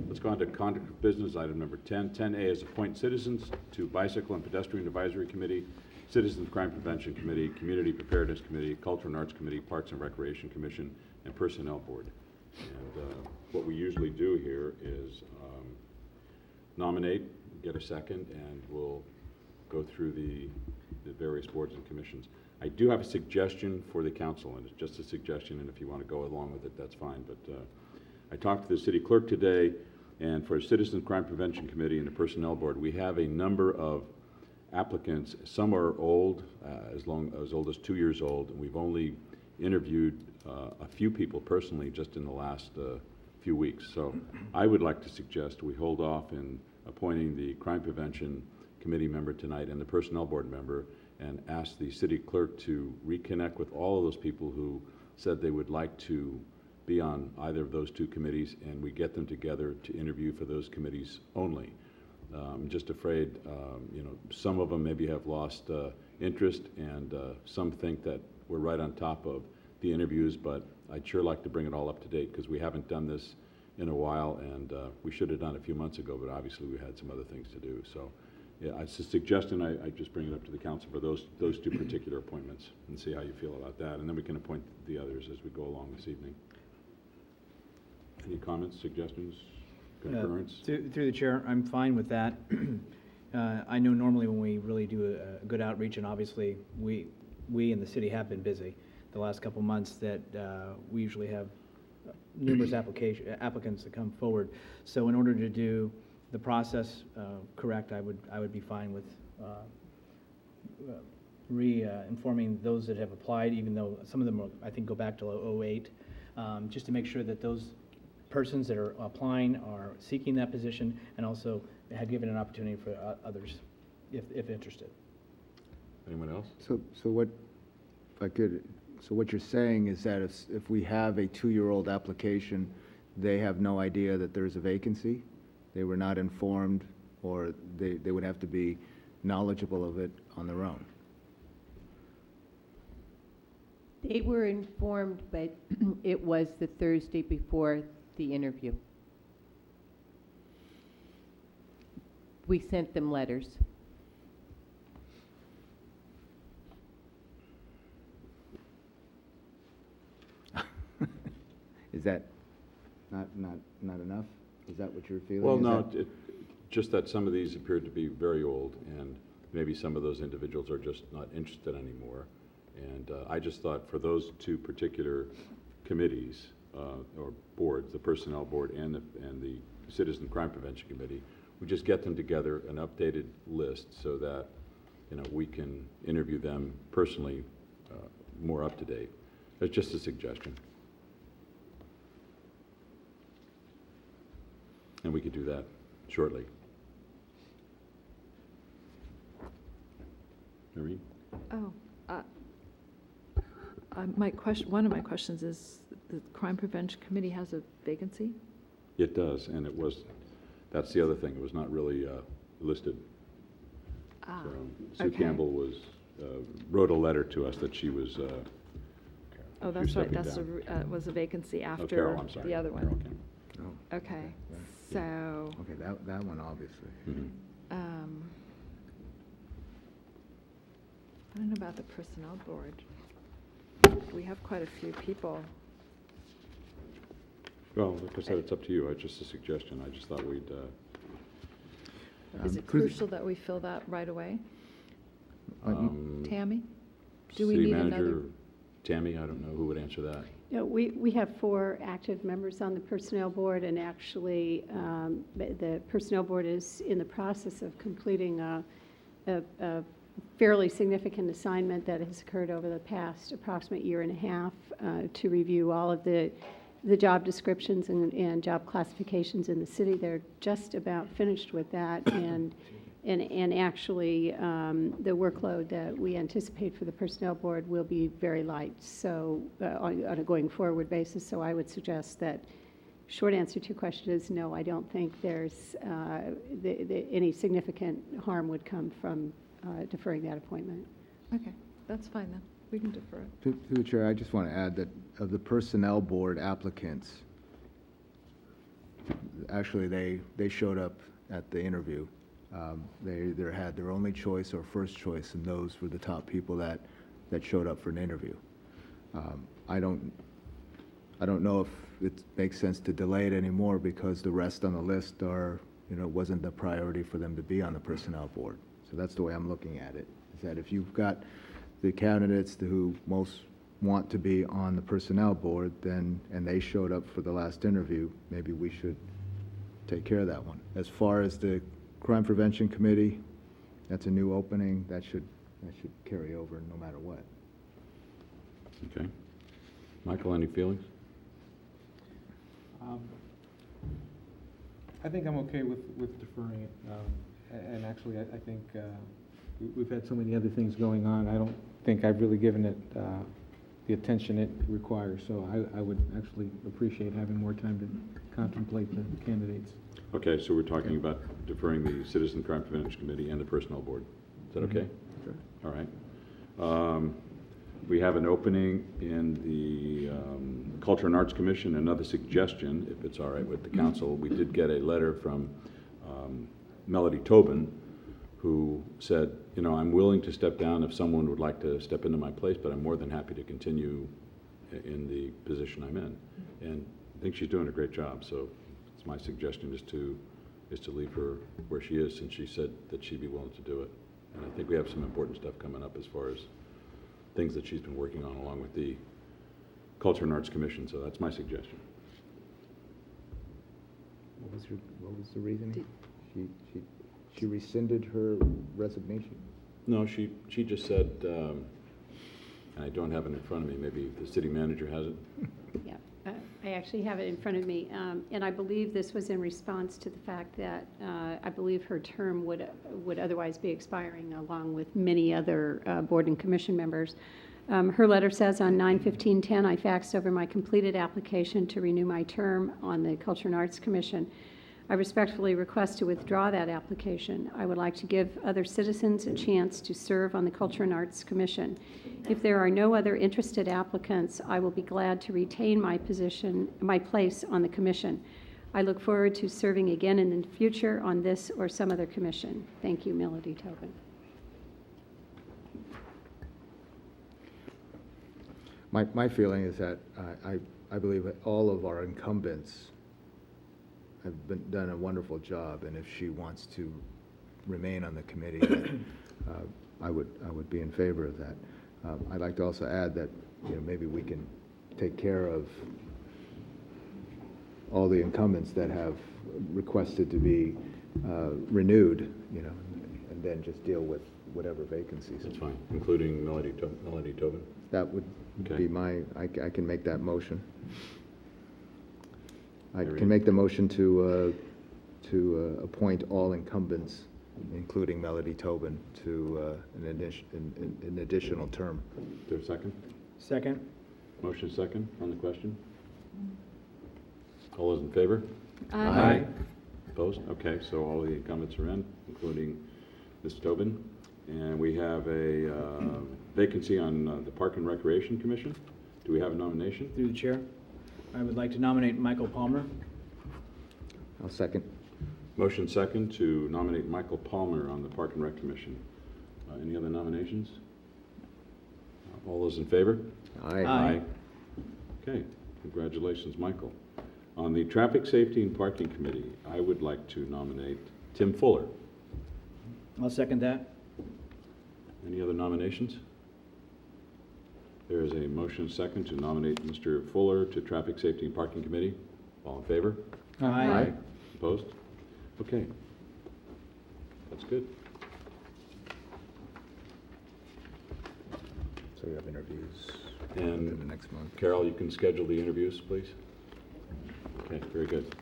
Let's go on to conduct of business, item number 10. 10A is appoint citizens to Bicycle and Pedestrian Advisory Committee, Citizens Crime Prevention Committee, Community Preparedness Committee, Culture and Arts Committee, Parks and Recreation Commission, and Personnel Board. And what we usually do here is nominate, get a second, and we'll go through the various boards and commissions. I do have a suggestion for the council, and it's just a suggestion, and if you want to go along with it, that's fine. But I talked to the city clerk today, and for Citizen Crime Prevention Committee and the Personnel Board, we have a number of applicants. Some are old, as old as 2 years old, and we've only interviewed a few people personally just in the last few weeks. So I would like to suggest we hold off in appointing the Crime Prevention Committee member tonight and the Personnel Board member, and ask the city clerk to reconnect with all of those people who said they would like to be on either of those two committees, and we get them together to interview for those committees only. I'm just afraid, you know, some of them maybe have lost interest, and some think that we're right on top of the interviews, but I'd sure like to bring it all up to date, because we haven't done this in a while, and we should have done it a few months ago, but obviously we had some other things to do. So yeah, it's a suggestion. I just bring it up to the council for those two particular appointments, and see how you feel about that, and then we can appoint the others as we go along this evening. Any comments, suggestions, concurrence? Through the chair, I'm fine with that. I know normally when we really do a good outreach, and obviously we in the city have been busy the last couple months, that we usually have numerous applicants that come forward. So in order to do the process correct, I would be fine with informing those that have applied, even though some of them are, I think, go back to 08, just to make sure that those persons that are applying are seeking that position, and also have given an opportunity for others if interested. Anyone else? So what, if I could, so what you're saying is that if we have a 2-year-old application, they have no idea that there's a vacancy? They were not informed, or they would have to be knowledgeable of it on their own? They were informed, but it was the Thursday before the interview. We sent them letters. Is that not enough? Is that what you're feeling? Well, no, just that some of these appeared to be very old, and maybe some of those individuals are just not interested anymore. And I just thought for those two particular committees or boards, the Personnel Board and the Citizen Crime Prevention Committee, we just get them together, an updated list, so that, you know, we can interview them personally more up to date. It's just a suggestion. And we could do that shortly. Maureen? Oh, one of my questions is, the Crime Prevention Committee has a vacancy? It does, and that's the other thing, it was not really listed. Ah, So Sue okay. Campbell wrote a letter to us that she was Oh, that's right, stepping that's down. was a vacancy Oh, after Carol, I'm sorry. the other one. Carol Campbell. Oh, Okay, right. so, Okay, that one obviously. Mhm. I don't know about the Personnel Board. We have quite a few people. Well, like I said, it's up to you. It's just a suggestion. I just thought we'd, Is it through the- crucial that we fill that right away? um, Tammy? Do we City need Manager another? Tammy, I don't know who would answer that. No, we have 4 active members on the Personnel Board, and actually, the Personnel Board is in the process of completing a fairly significant assignment that has occurred over the past approximate year and a half to review all of the job descriptions and job classifications in the city. They're just about finished with that, and actually the workload that we anticipate for the Personnel Board will be very light, so on a going forward basis. So I would suggest that, short answer to your question is no, I don't think there's any significant harm would come from deferring that appointment. Okay, that's fine then. We can defer it. Through the chair, I just want to add that of the Personnel Board applicants, actually, they showed up at the interview. They either had their only choice or first choice, and those were the top people that showed up for an interview. I don't know if it makes sense to delay it anymore because the rest on the list are, wasn't the priority for them to be on the personnel board. So that's the way I'm looking at it, is that if you've got the candidates who most want to be on the personnel board, then, and they showed up for the last interview, maybe we should take care of that one. As far as the Crime Prevention Committee, that's a new opening, that should carry over no matter what. Okay. Michael, any feelings? I think I'm okay with deferring it. And actually, I think we've had so many other things going on, I don't think I've really given it the attention it requires. So I would actually appreciate having more time to contemplate the candidates. Okay, so we're talking about deferring the Citizen Crime Prevention Committee and the Personnel Board. Is that okay? Sure. All right. We have an opening in the Culture and Arts Commission. Another suggestion, if it's all right with the council, we did get a letter from Melody Tobin, who said, I'm willing to step down if someone would like to step into my place, but I'm more than happy to continue in the position I'm in. And I think she's doing a great job, so it's my suggestion is to leave her where she is, since she said that she'd be willing to do it. And I think we have some important stuff coming up as far as things that she's been working on along with the Culture and Arts Commission, so that's my suggestion. What was the reasoning? She rescinded her resignation? No, she just said, and I don't have it in front of me, maybe the city manager has it. Yeah, I actually have it in front of me, and I believe this was in response to the fact that I believe her term would otherwise be expiring, along with many other board and commission members. Her letter says, on 9/15/10, I faxed over my completed application to renew my term on the Culture and Arts Commission. I respectfully request to withdraw that application. I would like to give other citizens a chance to serve on the Culture and Arts Commission. If there are no other interested applicants, I will be glad to retain my place on the commission. I look forward to serving again in the future on this or some other commission. Thank you, Melody Tobin. My feeling is that I believe that all of our incumbents have done a wonderful job, and if she wants to remain on the committee, then, I would be in favor of that. I'd like to also add that maybe we can take care of all the incumbents that have requested to be renewed, and then just deal with whatever vacancies. That's fine, including Melody Tobin. That would Okay. be I can make that motion. I Very can make the motion to appoint all incumbents, including Melody Tobin, to an additional term. Is there a second? Second? Motion second on the question? All those in favor? Aye. Opposed? Okay, so all the incumbents are in, including Ms. Tobin. And we have a vacancy on the Park and Recreation Commission. Do we have a nomination? Through the chair, I would like to nominate Michael Palmer. I'll second. Motion second to nominate Michael Palmer on the Park and Rec Commission. Any other nominations? All those in favor? Aye. Okay, congratulations, Michael. On the Traffic Safety and Parking Committee, I would like to nominate Tim Fuller. I'll second that. Any other nominations? There is a motion second to nominate Mr. Fuller to Traffic Safety and Parking Committee. All in favor? Aye. Opposed? Okay. That's good. So we have interviews And in the next month. Carol, you can schedule the interviews, please? Okay, very good.